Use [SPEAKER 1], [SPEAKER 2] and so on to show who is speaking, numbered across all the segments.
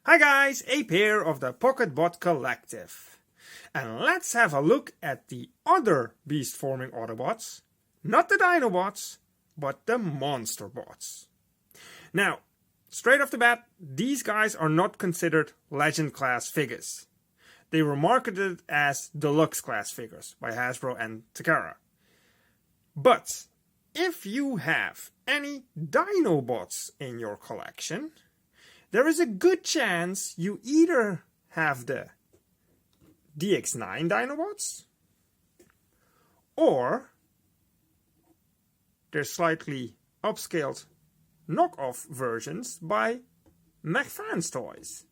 [SPEAKER 1] Hi guys, Ape here of the PocketBot Collective. And let's have a look at the other beast-forming Autobots. Not the Dinobots, but the Monster Bots. Now, straight off the bat, these guys are not considered Legend class figures. They were marketed as Deluxe class figures by Hasbro and Takara. But if you have any Dinobots in your collection, there is a good chance you either have the DX9 Dinobots, or they're slightly upscaled knockoff versions by McFan's Toys.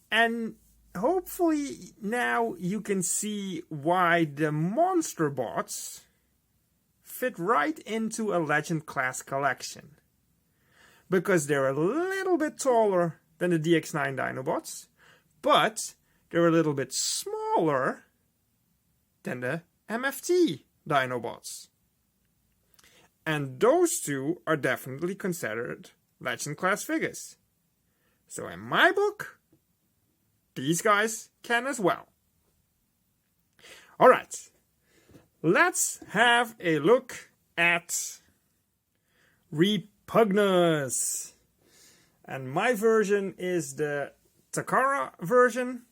[SPEAKER 1] And hopefully now you can see why the Monster Bots fit right into a Legend class collection. Because they're a little bit taller than the DX9 Dinobots, but they're a little bit smaller than the MFT Dinobots. And those two are definitely considered Legend class figures. So in my book, these guys can as well. Alright, let's have a look at Repugnus. And my version is the Takara version,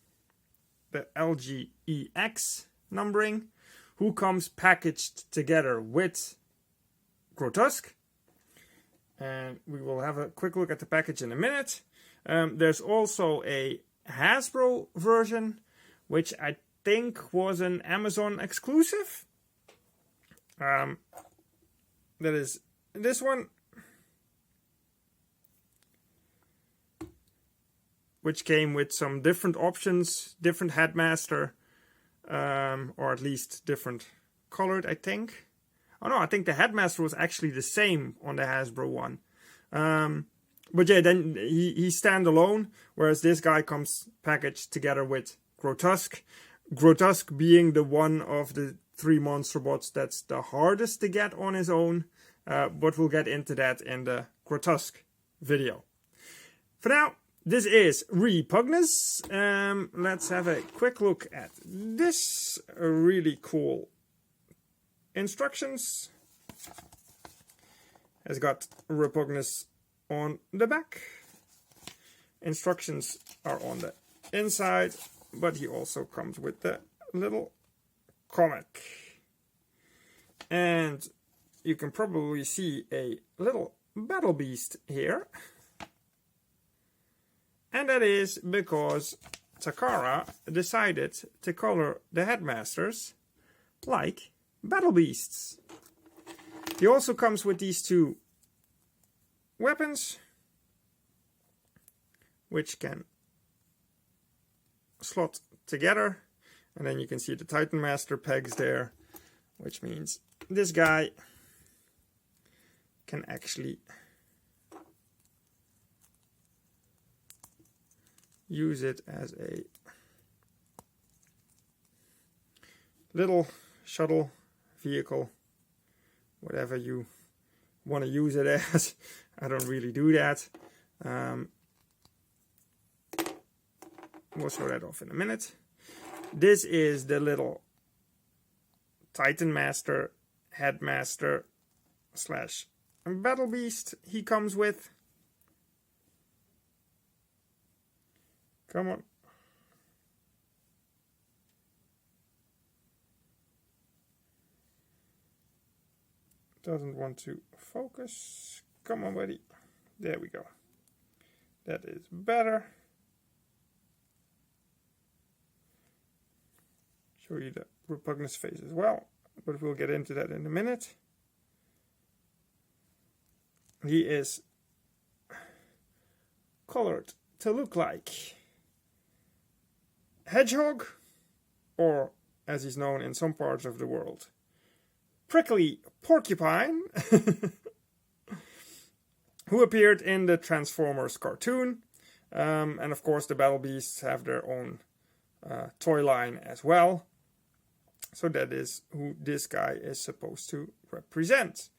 [SPEAKER 1] the LGEX numbering, who comes packaged together with Grotesque. And we will have a quick look at the package in a minute. There's also a Hasbro version, which I think was an Amazon exclusive. That is this one, which came with some different options, different Headmaster, or at least different colored, I think. Oh no, I think the Headmaster was actually the same on the Hasbro one. But yeah, then he's standalone, whereas this guy comes packaged together with Grotesque. Grotesque being the one of the three Monster Bots that's the hardest to get on his own, but we'll get into that in the Grotesque video. For now, this is Repugnus. Let's have a quick look at this really cool instructions. Has got Repugnus on the back. Instructions are on the inside, but he also comes with the little comic. And you can probably see a little battle beast here. And that is because Takara decided to color the Headmasters like battle beasts. He also comes with these two weapons, which can slot together. And then you can see the Titan Master pegs there, which means this guy can actually use it as a little shuttle vehicle, whatever you want to use it as. I don't really do that. We'll show that off in a minute. This is the little Titan Master, Headmaster / Battle Beast he comes with. Come on. Doesn't want to focus. Come on, buddy. There we go. That is better. Show you the Repugnus face as well, but we'll get into that in a minute. He is colored to look like Hedgehog, or as he's known in some parts of the world, Prickly Porcupine, who appeared in the Transformers cartoon. And of course the Battle Beasts have their own toy line as well. So that is who this guy is supposed to represent.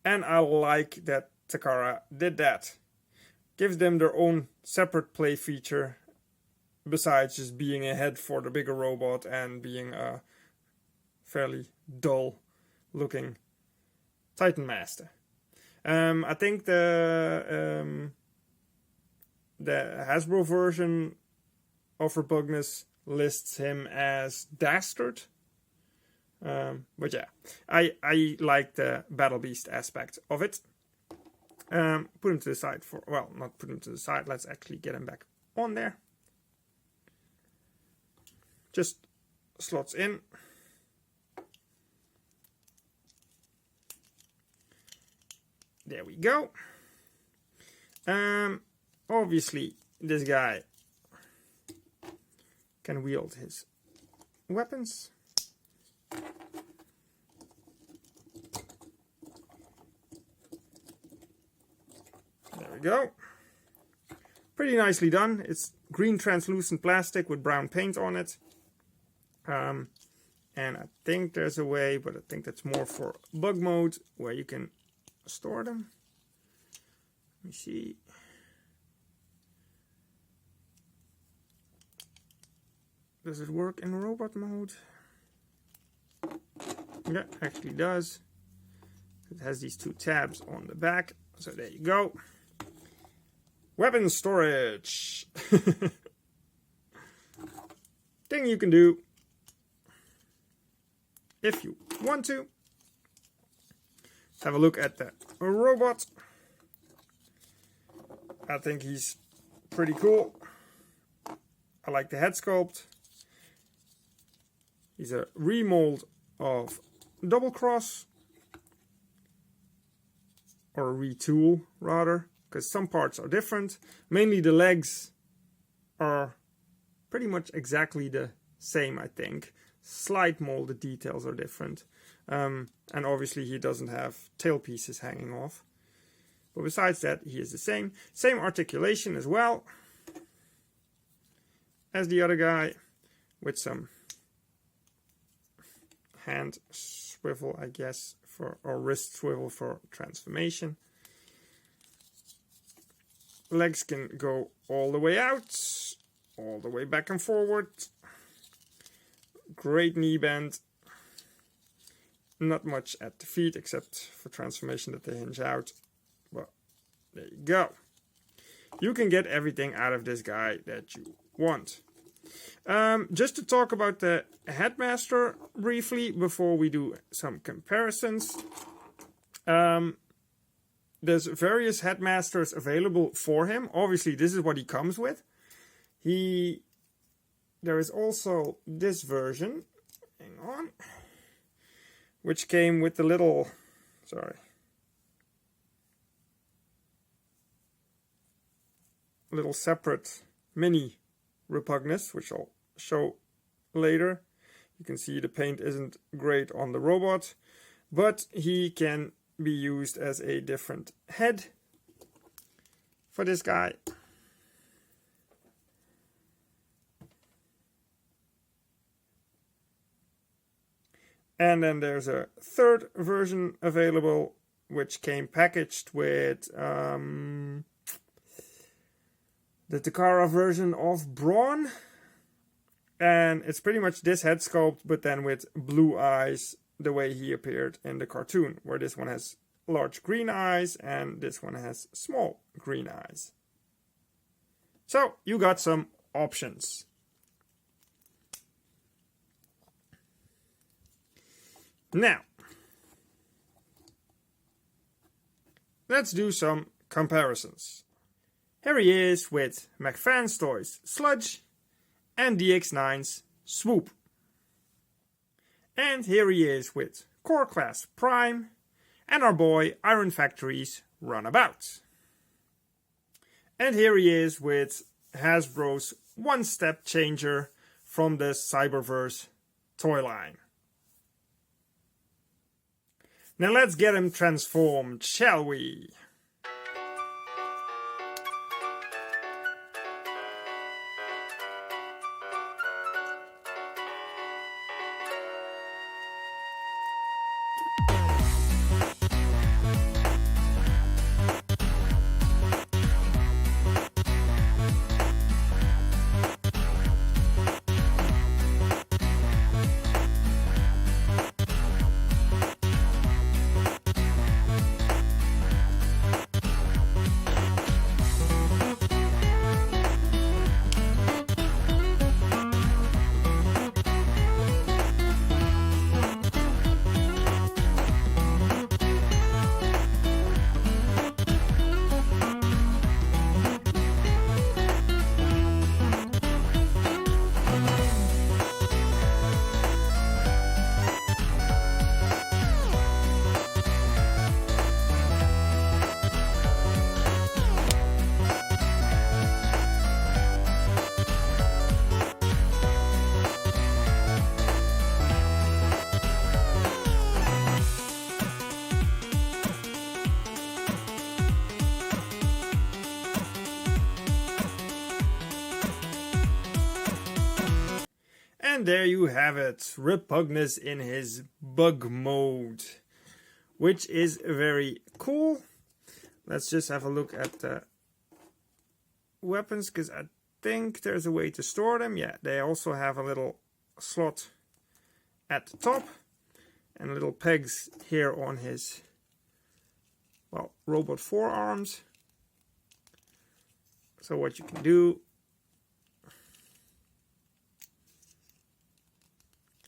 [SPEAKER 1] And I like that Takara did that. gives them their own separate play feature, besides just being a head for the bigger robot and being a fairly dull looking Titan Master. I think the Hasbro version of Repugnus lists him as Dastard. But yeah, I like the Battle Beast aspect of it. Put him to the side for, well, not put him to the side, let's actually get him back on there. Just slots in. There we go. Obviously, this guy can wield his weapons. There we go. Pretty nicely done. It's green translucent plastic with brown paint on it. And I think there's a way, but I think that's more for bug mode, where you can store them. Let me see. Does it work in robot mode? Yeah, actually does. It has these two tabs on the back. So there you go. Weapon storage. Thing you can do if you want to. Let's have a look at the robot. I think he's pretty cool. I like the head sculpt. He's a remold of Double Cross, or a retool rather, because some parts are different. Mainly the legs are pretty much exactly the same, I think. Slight molded details are different. And obviously he doesn't have tail pieces hanging off. But besides that, he is the same. Same articulation as well as the other guy, with some hand swivel, I guess, or wrist swivel for transformation. Legs can go all the way out, all the way back and forward. Great knee bend. Not much at the feet, except for transformation that they hinge out. Well, there you go. You can get everything out of this guy that you want. Just to talk about the Headmaster briefly before we do some comparisons. There's various Headmasters available for him. Obviously, this is what he comes with. There is also this version, hang on, which came with the little, little separate mini Repugnus, which I'll show later. You can see the paint isn't great on the robot, but he can be used as a different head for this guy. And then there's a third version available, which came packaged with the Takara version of Brawn. And it's pretty much this head sculpt, but then with blue eyes, the way he appeared in the cartoon, where this one has large green eyes and this one has small green eyes. So you got some options. Now, let's do some comparisons. Here he is with McFan's Toys Sludge and DX9's Swoop. And here he is with Core Class Prime and our boy Iron Factory's Runabout. And here he is with Hasbro's one-step changer from the Cyberverse toy line. Now let's get him transformed, shall we? And there you have it, Repugnus in his bug mode, which is very cool. Let's just have a look at the weapons, because I think there's a way to store them. Yeah, they also have a little slot at the top and little pegs here on his, well, robot forearms. So what you can do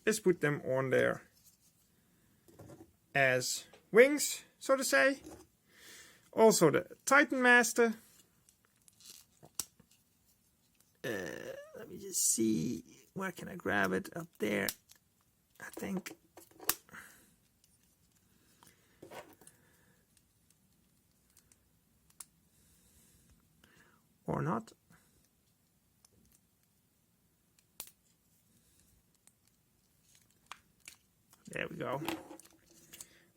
[SPEAKER 1] is put them on there as wings, so to say. Also the Titan Master. Let me just see, where can I grab it? Up there, I think. Or not. There we go.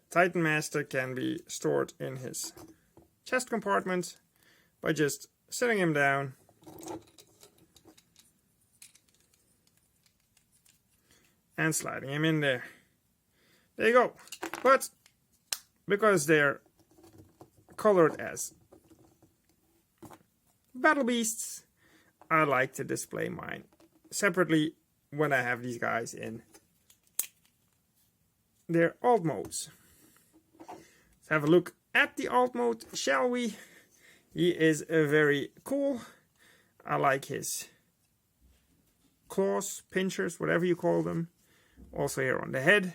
[SPEAKER 1] Titan Master can be stored in his chest compartment by just sitting him down and sliding him in there. There you go. But because they're colored as battle beasts, I like to display mine separately when I have these guys in their alt modes. Let's have a look at the alt mode, shall we? He is very cool. I like his claws, pinchers, whatever you call them. Also here on the head,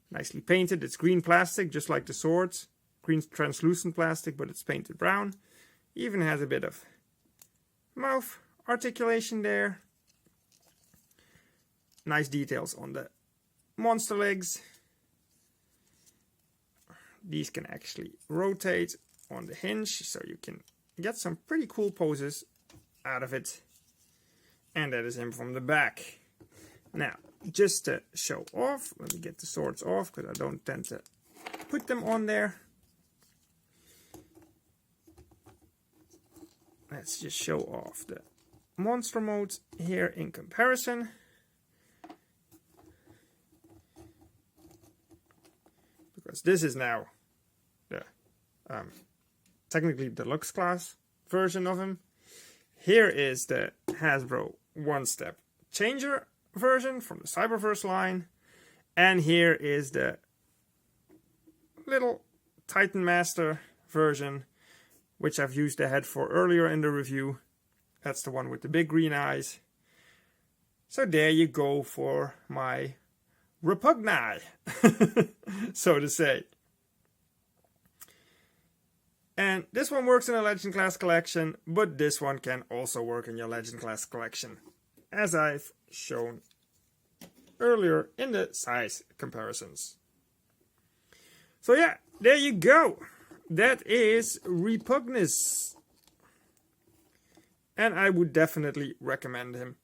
[SPEAKER 1] nicely painted. It's green plastic, just like the swords. Green translucent plastic, but it's painted brown. Even has a bit of mouth articulation there. Nice details on the monster legs. These can actually rotate on the hinge, so you can get some pretty cool poses out of it. And that is him from the back. Now, just to show off, let me get the swords off, because I don't tend to put them on there. Let's just show off the monster modes here in comparison. Because this is now the technically deluxe class version of him. Here is the Hasbro one-step changer version from the Cyberverse line. And here is the little Titan Master version, which I've used the head for earlier in the review. That's the one with the big green eyes. So there you go for my Repugni, so to say. And this one works in a Legend Class collection, but this one can also work in your Legend Class collection, as I've shown earlier in the size comparisons. So yeah, there you go. That is Repugnus. And I would definitely recommend him.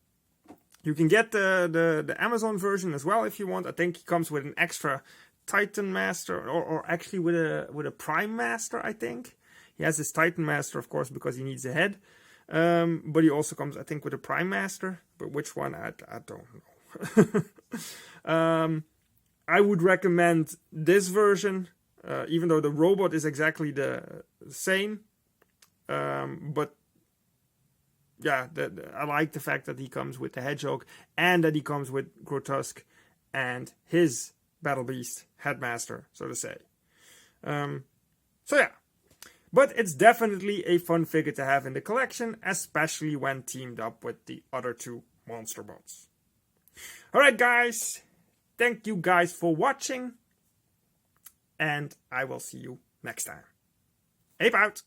[SPEAKER 1] You can get the Amazon version as well if you want. I think he comes with an extra Titan Master, or actually with a Prime Master, I think. He has his Titan Master, of course, because he needs a head. But he also comes, I think, with a Prime Master. But which one, I don't know. I would recommend this version, even though the robot is exactly the same. But yeah, I like the fact that he comes with the Hedgehog and that he comes with Grotesque and his Battle Beast Headmaster, so to say. So yeah, but it's definitely a fun figure to have in the collection, especially when teamed up with the other two monster bots. Alright guys, thank you guys for watching, and I will see you next time. Ape out!